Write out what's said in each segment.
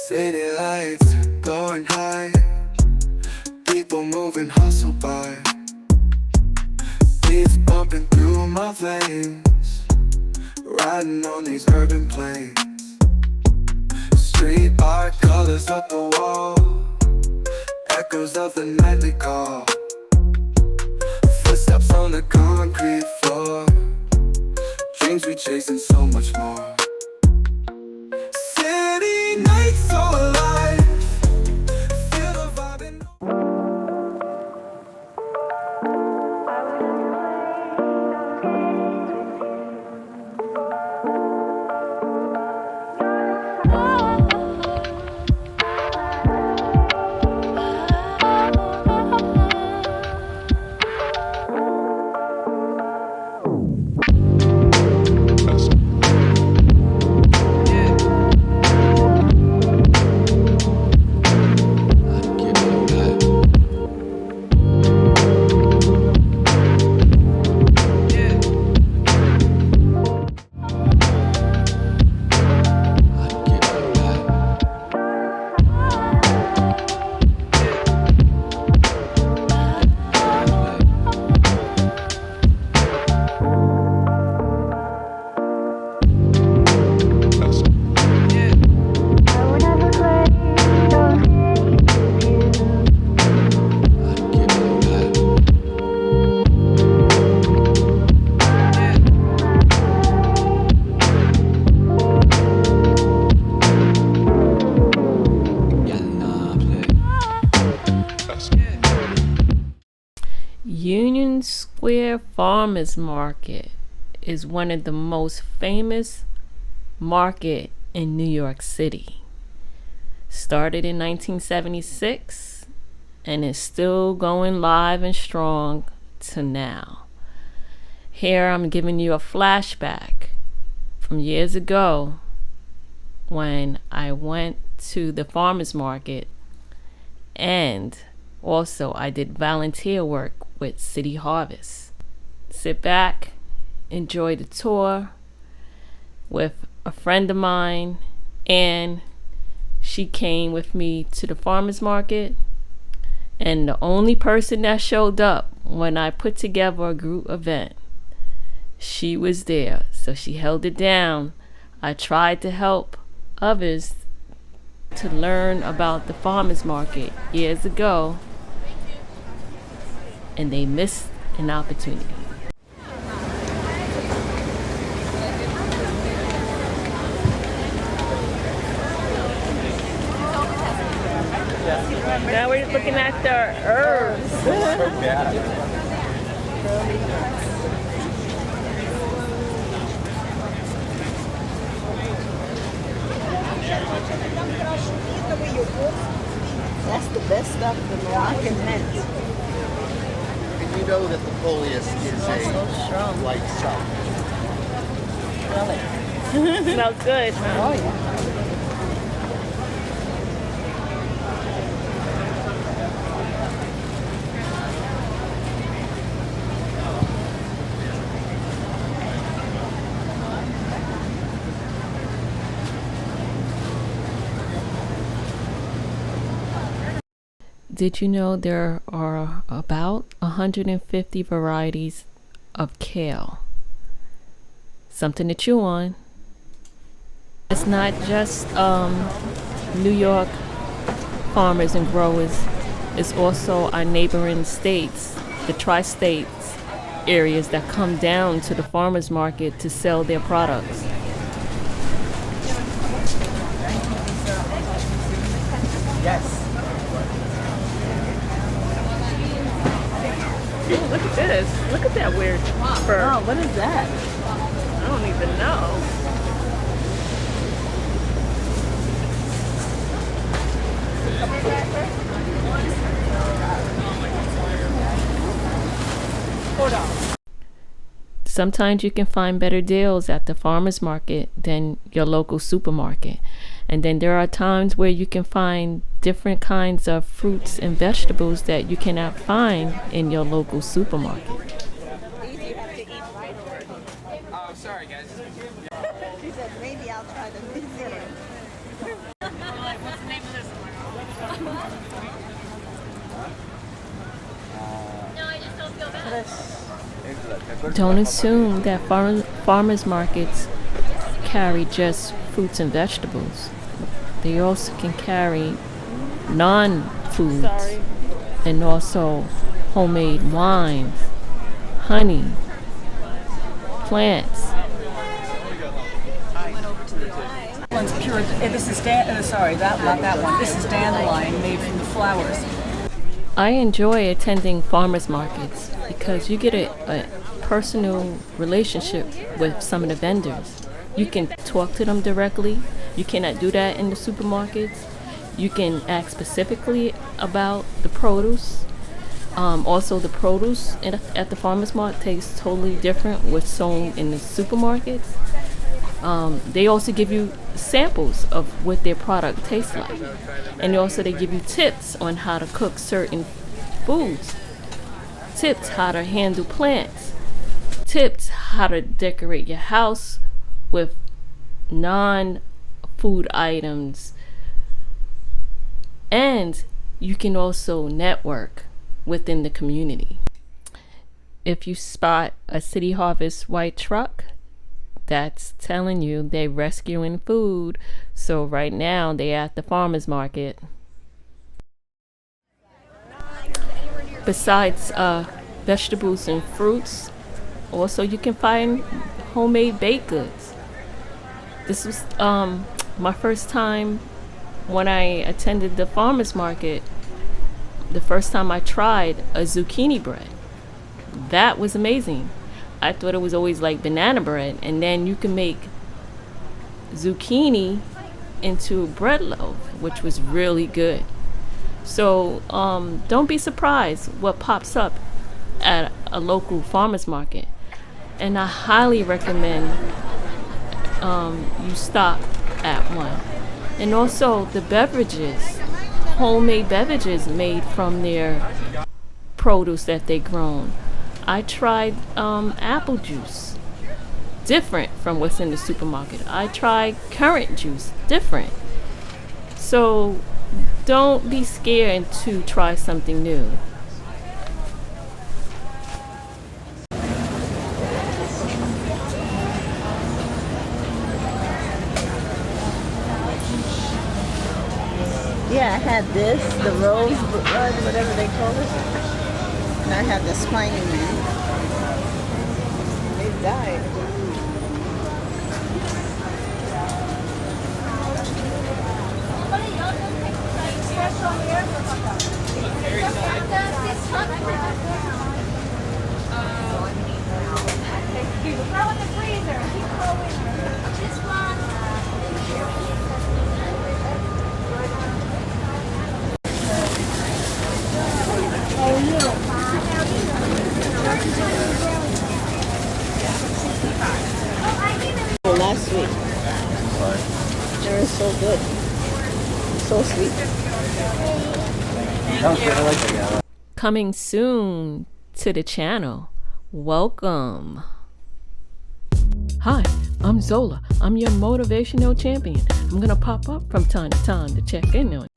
City lights going high, people moving, hustle by. Beats pumping through my veins, riding on these urban planes. Street art, colors up the wall, echoes of the nightly call. Footsteps on the concrete floor, dreams we chase and so much more. City nights so alive, feel the vibe and Union Square Farmers Market is one of the most famous market in New York City. Started in 1976 and is still going live and strong to now. Here I'm giving you a flashback from years ago when I went to the farmers market, and also I did volunteer work with City Harvest. Sit back, enjoy the tour with a friend of mine, and she came with me to the farmers market, and the only person that showed up when I put together a group event, she was there, so she held it down. I tried to help others to learn about the farmers market years ago, and they missed an opportunity. Now we're looking at the herbs. That's the best stuff the Moroccan mint. And you know that the folius is a light salt. Really? Smells good, huh? Oh, yeah. Did you know there are about 150 varieties of kale? Something to chew on. It's not just New York farmers and growers. It's also our neighboring states, the tri-states areas that come down to the farmers market to sell their products. Yes. Look at this. Look at that weird fur. Oh, what is that? I don't even know. Sometimes you can find better deals at the farmers market than your local supermarket. And then there are times where you can find different kinds of fruits and vegetables that you cannot find in your local supermarket. Oh, sorry, guys. She said, maybe I'll try the new Don't assume that farmers markets carry just fruits and vegetables. They also can carry non-foods and also homemade wines, honey, plants. One's pure. This is not that one. This is dandelion made from the flowers. I enjoy attending farmers markets because you get a personal relationship with some of the vendors. You can talk to them directly. You cannot do that in the supermarkets. You can ask specifically about the produce. Also, the produce at the farmers market tastes totally different what's sold in the supermarkets. They also give you samples of what their product tastes like. And also they give you tips on how to cook certain foods. Tips how to handle plants. Tips how to decorate your house with non-food items. And you can also network within the community. If you spot a City Harvest white truck, that's telling you they're rescuing food. So right now they're at the farmers market. Besides vegetables and fruits, also you can find homemade baked goods. This was my first time when I attended the farmers market. The first time I tried a zucchini bread. That was amazing. I thought it was always like banana bread, and then you can make zucchini into a bread loaf, which was really good. So don't be surprised what pops up at a local farmers market, and I highly recommend you stop at one. And also the beverages, homemade beverages made from their produce that they grown. I tried apple juice, different from what's in the supermarket. I tried currant juice, different. So don't be scared to try something new. Yeah, I had this, the rosebud, whatever they call it. And I had the spiny man. They died. Throw in the freezer. Keep throwing this one. Last week. They were so good. So sweet. Coming soon to the channel. Welcome. Hi, I'm Zola. I'm your motivational champion. I'm gonna pop up from time to time to check in on you.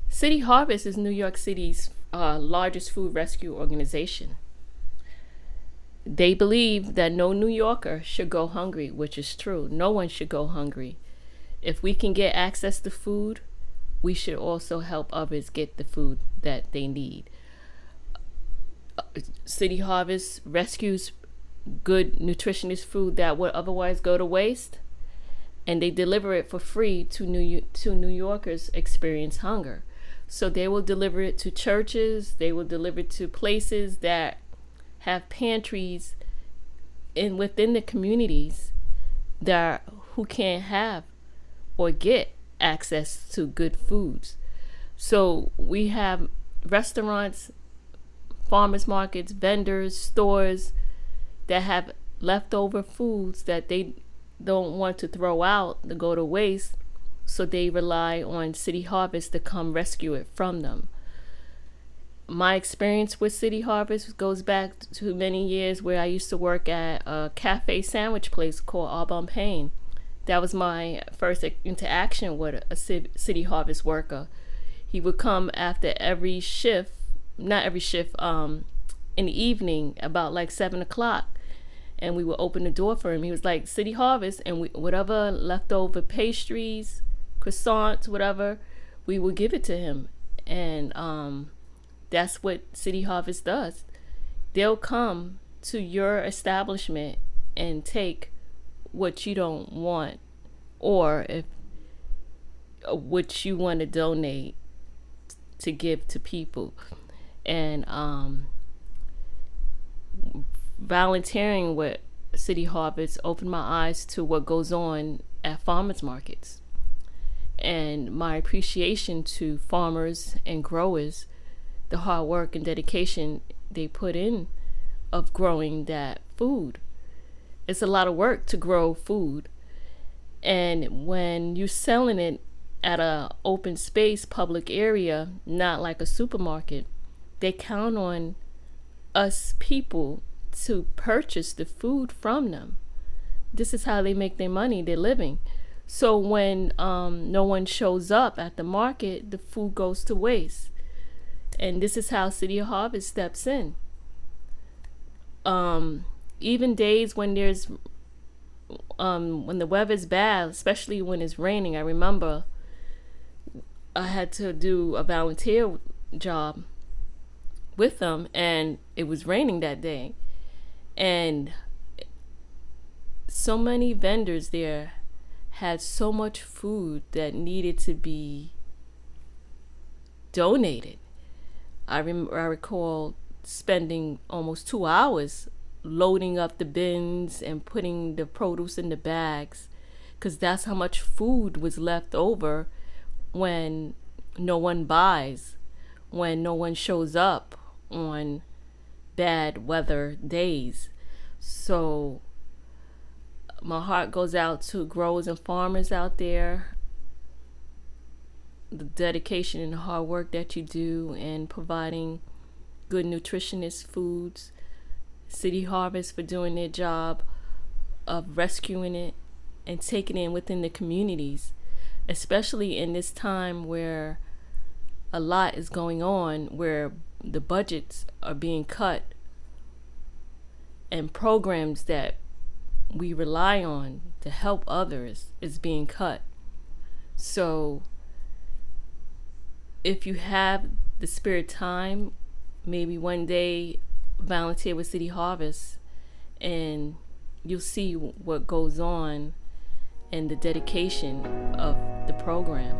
City Harvest is New York City's largest food rescue organization. They believe that no New Yorker should go hungry, which is true. No one should go hungry. If we can get access to food, we should also help others get the food that they need. City Harvest rescues good nutritionist food that would otherwise go to waste, and they deliver it for free to New Yorkers experience hunger. So they will deliver it to churches, they will deliver it to places that have pantries within the communities that who can't have or get access to good foods. So we have restaurants, farmers markets, vendors, stores that have leftover foods that they don't want to throw out to go to waste, so they rely on City Harvest to come rescue it from them. My experience with City Harvest goes back to many years where I used to work at a cafe sandwich place called Arbonne Payne. That was my first interaction with a City Harvest worker. He would come after every shift, not every shift, in the evening about like 7 o'clock, and we would open the door for him. He was like, City Harvest, and whatever leftover pastries, croissants, whatever, we would give it to him. And that's what City Harvest does. They'll come to your establishment and take what you don't want, or if what you want to donate to give to people. And volunteering with City Harvest opened my eyes to what goes on at farmers markets, and my appreciation to farmers and growers, the hard work and dedication they put in of growing that food. It's a lot of work to grow food, and when you're selling it at a open space public area, not like a supermarket, they count on us people to purchase the food from them. This is how they make their money, their living. So when no one shows up at the market, the food goes to waste. And this is how City Harvest steps in. Even days when there's when the weather's bad, especially when it's raining. I remember I had to do a volunteer job with them, and it was raining that day, and so many vendors there had so much food that needed to be donated. I recall spending almost 2 hours loading up the bins and putting the produce in the bags, because that's how much food was left over when no one buys, when no one shows up on bad weather days. So my heart goes out to growers and farmers out there, the dedication and the hard work that you do in providing good nutritionist foods. City Harvest for doing their job of rescuing it and taking it within the communities, especially in this time where a lot is going on, where the budgets are being cut and programs that we rely on to help others is being cut. So if you have the spare time, maybe one day volunteer with City Harvest, and you'll see what goes on and the dedication of the program.